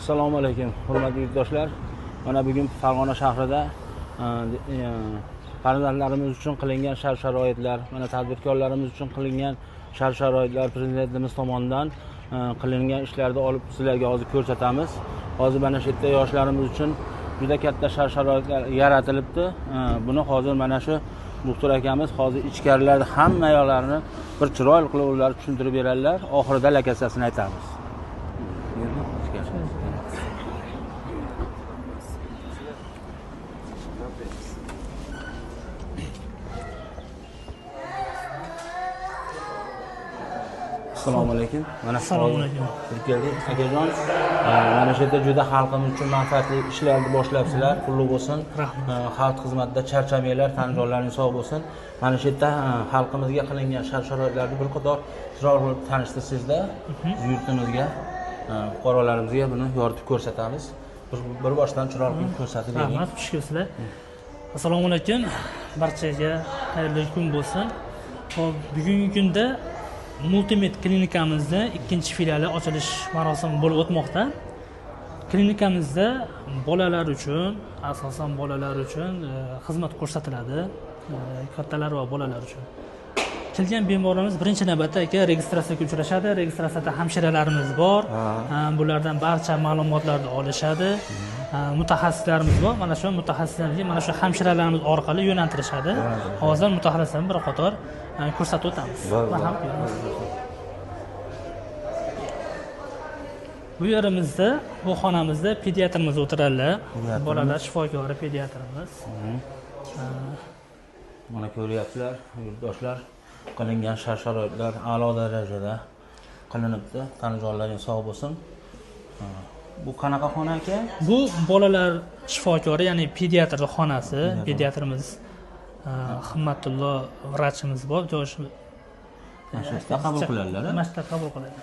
Assalomu alaykum, hurmatli yurtdoshlar. Mana bugun Farg'ona shahrida farzandlarimiz uchun qilingan shart-sharoitlar, mana tadbirkorlarimiz uchun qilingan shart-sharoitlar prezidentimiz tomonidan qilingan ishlarni olib sizlarga hozir ko'rsatamiz. Hozir mana shu yerda yoshlarimiz uchun juda katta shart-sharoitlar yaratilibdi. Buni hozir mana shu doktor akamiz hozir ichkarilarda hamma yo'llarini bir chiroyli qilib ular tushuntirib beradilar. Oxirida lakasasini aytamiz. Assalomu alaykum. Mana Assalomu alaykum. Keldik akajon. Mana shu yerda juda xalqimiz uchun manfaatli ishlarni boshlabsizlar. Qulluq bo'lsin. Xalq xizmatida charchamanglar, tan joylaringiz sog' bo'lsin. Mana shu yerda xalqimizga qilingan shart-sharoitlarni bir qator chiroyli qilib tanishtirsizda, yurtimizga, fuqarolarimizga buni yoritib ko'rsatamiz. Bir boshdan chiroyli qilib ko'rsatib bering. Rahmat, xush kelibsizlar. Assalomu alaykum. Barchaga xayrli kun bo'lsin. Xo'p, bugungi kunda Multimed klinikamizda ikkinchi filiali ochilish marosimi bo'lib o'tmoqda. Klinikamizda bolalar uchun, asosan bolalar uchun xizmat ko'rsatiladi, kattalar va bolalar uchun. Kelgan bemorlarimiz birinchi navbatda registratsiyaga uchrashadi. Registratsiyada hamshiralarimiz bor. Bulardan barcha ma'lumotlarni olishadi. Mutaxassislarimiz bor. Mana shu mutaxassislarga mana shu hamshiralarimiz orqali yo'naltirishadi. Hozir mutaxassislarni bir qator ko'rsatib o'tamiz. Bu yerimizda, bu xonamizda pediatrimiz o'tiradilar. Bolalar shifokori pediatrimiz. Mana ko'ryapsizlar, yurtdoshlar. Qilingan shart-sharoitlar a'lo darajada qilinibdi. Tan joylaring sog' bo'lsin. Bu qanaqa xona aka? Bu bolalar shifokori, ya'ni pediatr xonasi. Pediatrimiz Himmatullo vrachimiz bor. Mashhurda qabul qiladilar. Mashhurda qabul qiladi.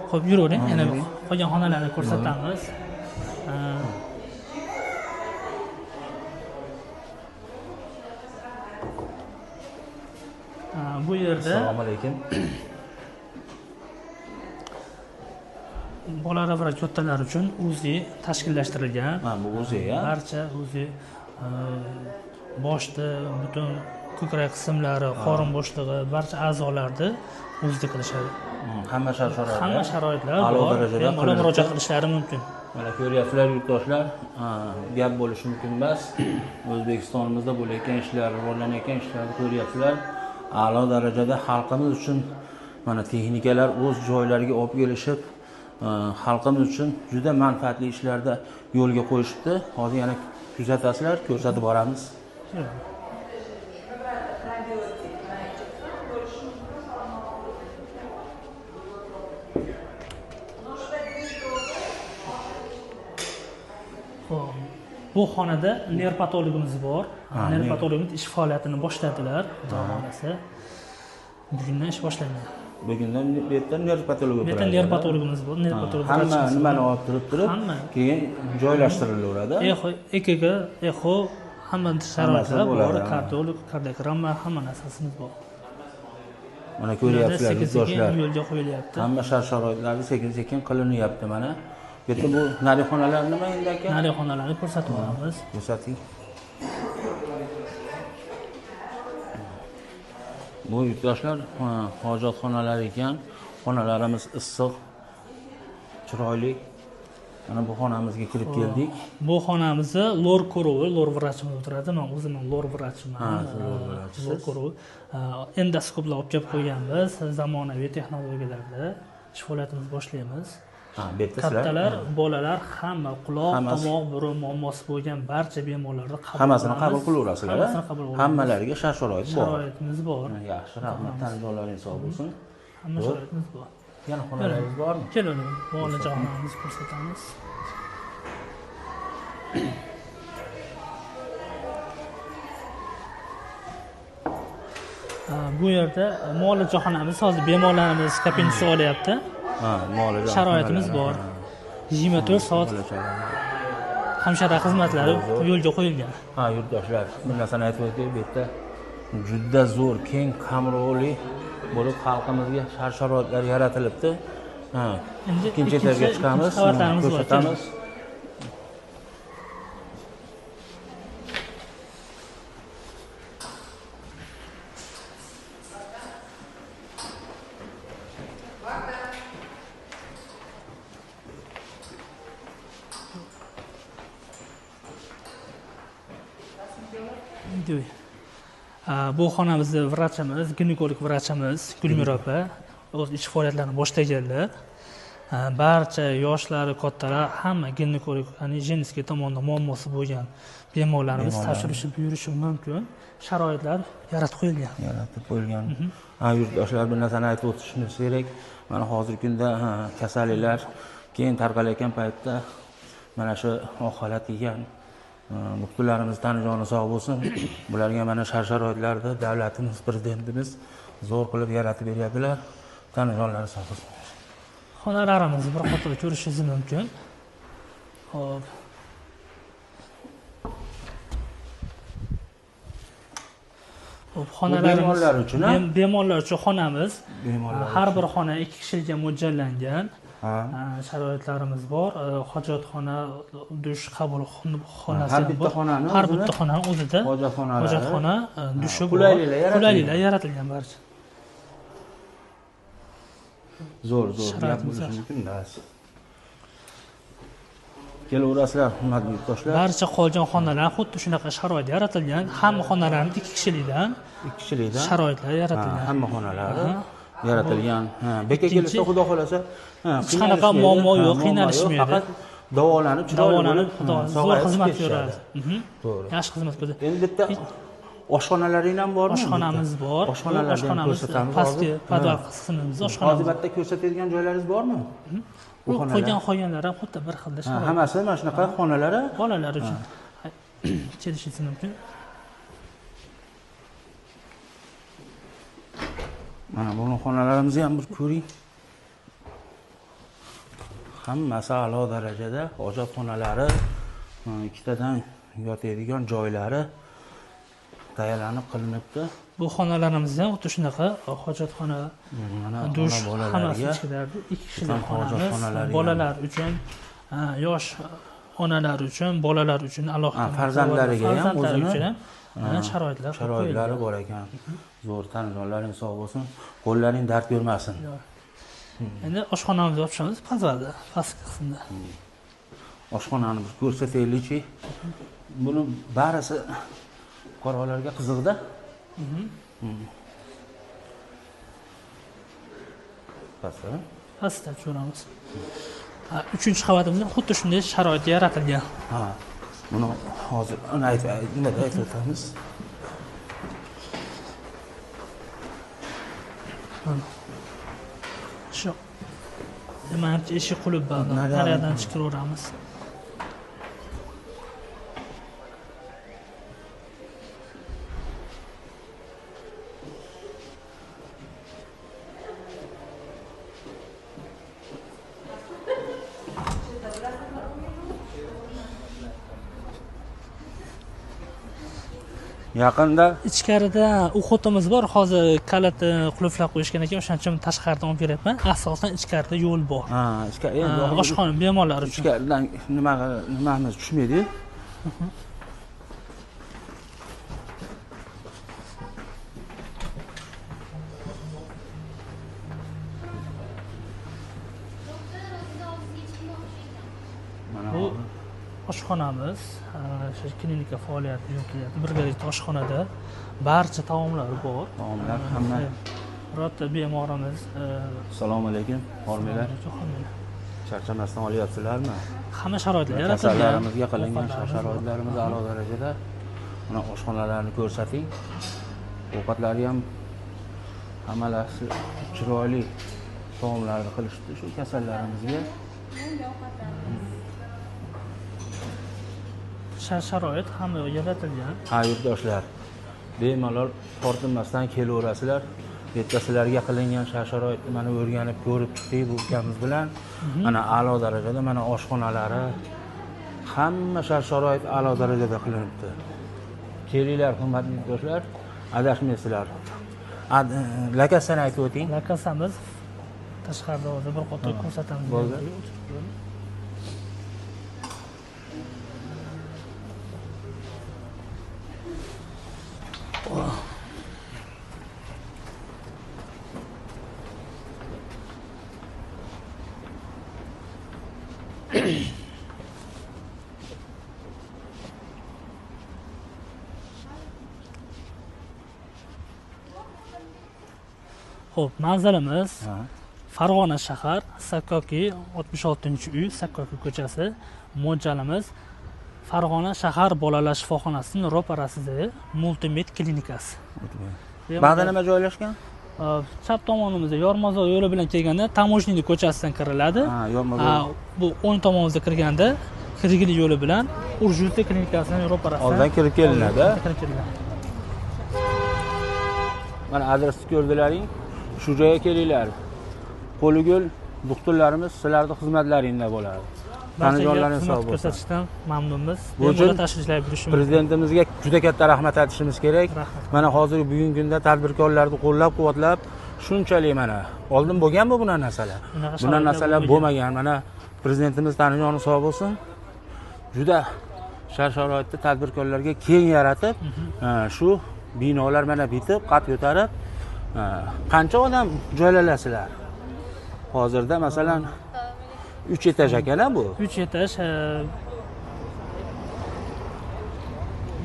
Xo'p, yuravering. Yana qolgan xonalarni ko'rsatamiz. Bu yerda Assalomu alaykum. bolalar va kattalar uchun UZI tashkillashtirilgan. Bu UZI-ya? Barcha UZI boshda butun ko'krak qismlari, qorin bo'shlig'i, barcha a'zolarni UZI qilishadi. Hamma shart-sharoitlar. Hamma sharoitlar a'lo bor. darajada Bemalol murojaat qilishlari mumkin. Mana ko'ryapsizlar yurtdoshlar, gap bo'lishi mumkin emas. O'zbekistonimizda bo'layotgan ishlar, rivojlanayotgan ishlarni ko'ryapsizlar. A'lo darajada xalqimiz uchun mana texnikalar o'z joylariga olib kelishib, xalqimiz uchun juda manfaatli ishlarda yo'lga qo'yishibdi. Hozir yana kuzatasizlar, ko'rsatib boramiz. Bu xonada nerpatologimiz bor. Nerpatologimiz ish faoliyatini boshladilar, xudo xolasa. Bugundan ish boshlangan. Bugundan bu yerda nerpatolog Bu yerda nerpatologimiz bor, nerpatolog. Hamma nimani olib turib, keyin joylashtiriladi. EKG, eho, hamma sharoitlar bor, kardiolog, kardiogramma, hamma narsasimiz bor. Mana ko'ryapsizlar yurtdoshlar. Yo'lga qo'yilyapti. Hamma shart-sharoitlarni sekin-sekin qilinyapti mana. Bu yerda bu narixonalar nima endi aka? Narixonalarni ko'rsatib beramiz. Ko'rsating. Bu yurtdoshlar hojatxonalar ekan. Xonalarimiz issiq, chiroyli. Mana bu xonamizga kirib keldik. Bu xonamizda lor ko'rovi, lor vrachimiz o'tiradi. Men o'zim lor vrachiman. Lor ko'rovi. Endoskoplar olib kelib qo'yganmiz. Zamonaviy texnologiyalarda ish faoliyatimizni boshlaymiz. Kattalar, bolalar, hamma quloq, tomoq, burun muammosi bo'lgan barcha bemorlarni qabul qilamiz. Hammasini qabul qilaverasizlar. Hammasini qabul qilamiz. Hammalariga shart-sharoit bor. Sharoitimiz bor. Yaxshi, rahmat. Tan joylaringiz sog' bo'lsin. Hamma sharoitimiz bor. Yana xonalaringiz bormi? Keling, muolajaxonamizni ko'rsatamiz. Bu yerda muolajaxonamiz, hozir bemorlarimiz kabinasiga olyapti. Muolaja. Sharoitimiz bor. 24 soat hamshira xizmatlari yo'lga qo'yilgan. Yurtdoshlar, bir narsani aytib o'taylik, bu yerda juda zo'r, keng qamrovli bo'lib xalqimizga shart-sharoitlar yaratilibdi. Ha. Endi Ikkinchi etajga chiqamiz, ikkinchi qavatlarimiz bor. ko'rsatamiz. Endi bu xonamizda vrachimiz, ginekolog vrachimiz Gulmira opa o'z ish faoliyatlarini boshlaganlar. Barcha yoshlari, kattalar hamma ginekolog, ya'ni jenskiy tomonda muammosi bo'lgan bemorlarimiz tashrifi buyurishi mumkin. Sharoitlar yaratib qo'yilgan. Yaratib qo'yilgan. Yurtdoshlar bir narsani aytib o'tishimiz kerak. Mana hozirgi kunda kasalliklar keyin tarqalayotgan paytda mana shu holat kelgan muxbirlarimiz tanijoni sog' bo'lsin. Bularga mana sharoitlarda davlatimiz, prezidentimiz zo'r qilib yaratib beryaptilar. Tanijonlari sog' bo'lsin. Xonalarimizni bir qator ko'rishingiz mumkin. Xo'p. Bemorlar uchun, bemorlar uchun xonamiz. Har bir xona 2 kishiga mo'ljallangan. Sharoitlarimiz bor. Hojatxona, dush, qabul xonasi har bitta xonani har bitta xonani o'zida hojatxona, dushi bor. Qulayliklar yaratilgan barcha. Zo'r gap bo'lishi mumkin-da. Kelaverasizlar, hurmatli yurtdoshlar. Barcha qolgan xonalar xuddi shunaqa sharoit yaratilgan. Hamma xonalarimiz 2 kishilikdan. 2 kishilikdan sharoitlar yaratilgan. Hamma xonalari yaratilgan. Bekka kelsa, xudo xolasa, hech qanaqa muammo yo'q, qiynalishmaydi. Faqat davolanib, zo'r xizmat ko'radi. To'g'ri. Yaxshi xizmat ko'radi. Endi bitta oshxonalaring ham bormi? Oshxonamiz bor. Oshxonamiz pastki podval qismimiz oshxonamiz. Hozirda ko'rsatadigan joylaringiz bormi? Qolganlar ham xuddi bir xilda sharoit. Hammasi mana shunaqa xonalari bolalar uchun kelishingiz mumkin. Mana bu xonalarimizni ham bir ko'ring. Hammasi a'lo darajada hojatxonalari, ikkitadan yotadigan joylari tayyorlanib qilinibdi. Bu xonalarimiz ham xuddi shunaqa hojatxona, dush, hammasi ichida 2 kishilik xonamiz. Bolalar uchun, yosh onalar uchun, bolalar uchun alohida farzandlariga ham o'zini sharoitlari bor ekan. Zo'r, tanijonlaring sog' bo'lsin, qo'llaring dard ko'rmasin. Endi oshxonamizni ochamiz podvalda, pastki qismda. Oshxonani bir ko'rsataylik-chi. Buni barisi fuqarolarga qiziqda. Pastda ko'ramiz. 3-qavatimizda xuddi shunday sharoit yaratilgan. Buni hozir nimada aytib o'tamiz. Shu. Nimachi eshik qulib bor. Nariyadan chiqaraveramiz. Yaqinda ichkarida o'qotimiz bor. Hozir kalitni qulflab qo'yishgan ekan, o'shaning uchun tashqaridan olib beryapman. Asosan ichkarida yo'l bor. Endi oshxona bemorlar uchun. Ichkaridan nimamiz tushmaydi. Bu oshxonamiz, shu klinika faoliyati yurityapti. Birgalikda oshxonada barcha taomlar bor. Taomlar hamma. Birorta bemorimiz. Assalomu alaykum, hormanglar. Charchamasdan olyapsizlarmi? Hamma sharoitlar yaratilgan. Kasallarimizga qilingan sharoitlarimiz a'lo darajada. Mana oshxonalarni ko'rsating. Ovqatlari ham hammasi chiroyli taomlarni qilishdi shu kasallarimizga. Sharoit hamma yaratilgan. Yurtdoshlar, bemalol tortinmasdan kelaverasizlar. Yetkazlarga qilingan sharoitni mana o'rganib ko'rib chiqdik bu ukamiz bilan. Mana a'lo darajada, mana oshxonalari hamma sharoit a'lo darajada qilinibdi. Kelinglar, hurmatli yurtdoshlar, adashmaysizlar. Lakasani aytib o'ting. Lakasamiz tashqarida hozir bir qator ko'rsatamiz. Bo'ldi. Xo'p, manzilimiz Ha. Farg'ona shahar, Sakkoki 66-uy, Sakkoki ko'chasi. Mo'ljalimiz Farg'ona shahar bolalar shifoxonasining ro'parasidagi multimed klinikasi. Bag'da nima joylashgan? Chap tomonimizda Yormazor yo'li bilan kelganda Tamojniy ko'chasidan kiriladi. Ha, Yormazor. Bu o'ng tomonimizga kirganda Kirgili yo'li bilan Urjutli klinikasining ro'parasidan Oldin kirib kelinadi. oldin kirib kelinadi. Mana adresni ko'rdilaring. Shu joyga kelinglar. Qo'ligul doktorlarimiz sizlarning xizmatlaringda bo'ladi. Tanijonlaringiz sog' bo'lsin. Ko'rsatishdan mamnunmiz. Bu uchun Bemalol tashriflar buyurish mumkin. Prezidentimizga juda katta rahmat aytishimiz kerak. Rahmat. Mana hozirgi bugungi kunda tadbirkorlarni qo'llab-quvvatlab shunchalik mana oldin bo'lganmi bunaqa narsalar? Bunaqa Bunaqa sharoitlar narsalar bo'lmagan. Mana prezidentimiz Tanijoni sog' bo'lsin. Juda shart-sharoitda tadbirkorlarga keng yaratib, shu binolar mana bitib, qad ko'tarib, qancha odam joylalasizlar? Hozirda masalan 3 etaj ekan bu. 3 etaj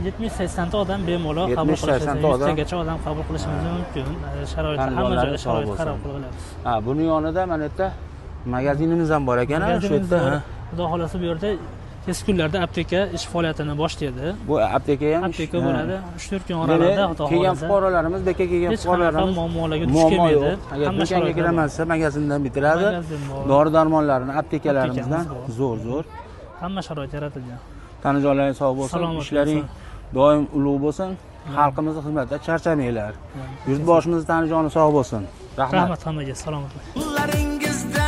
70-80 ta odam bemalol qabul 70-80 ta odam. 100 gacha odam qabul qilishimiz mumkin. Sharoit hamma Tanijonlaringiz joyda sog' sharoit bo'lsin. qarab qo'yiladi. Ha, buni yonida mana bu yerda magazinimiz ham bor ekan, shu Magazinimiz yerda. bor. ha. Xudo xolasa bu yerda tez kunlarda apteka ish faoliyatini boshlaydi. Bu apteka ham Apteka ha. bo'ladi. 3-4 kun oralarda xudo kelgan xolasa. fuqarolarimiz, beka kelgan Hech qanaqa fuqarolarimiz muammolarga duch muammo kelmaydi. yo'q. Agar Hamma do'konga sharoitlar bor. kiramansa magazindan bitiradi. Magazin bor. Dori-darmonlarini aptekalarimizdan Aptekamiz zo'r. Hamma sharoit yaratilgan. Tanijonlaringiz sog' bo'lsin, Salomat ishlaring doim ulug' bo'lsin. Xalqimizning xizmatida charchamanglar. Yurtboshimiz Tanijoni sog' bo'lsin. Rahmat. Rahmat hammaga, salomat bo'ling. Yo'llaringizda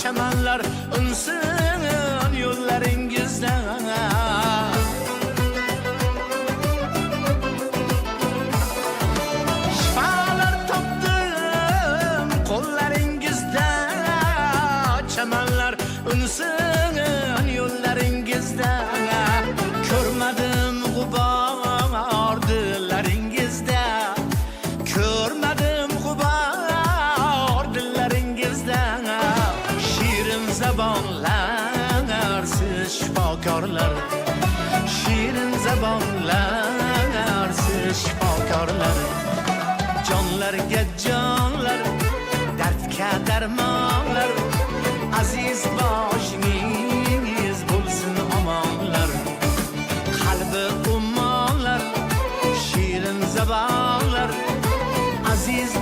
chamanlar unsin, yo'llaringizda shifolar topdim qo'llaringizda, chamanlar unsin, yo'llaringizda ko'rmadim g'ubor dillaringizda, ko'rmadim g'ubor dillaringizda, shirin zabonlar siz shifokorlar, shirin zabonlar siz shifokorlar, jonlarga jonlar, dardga darmonlar, aziz boshingiz bo'lsin omonlar, qalbi ummonlar, shirin zabonlar, aziz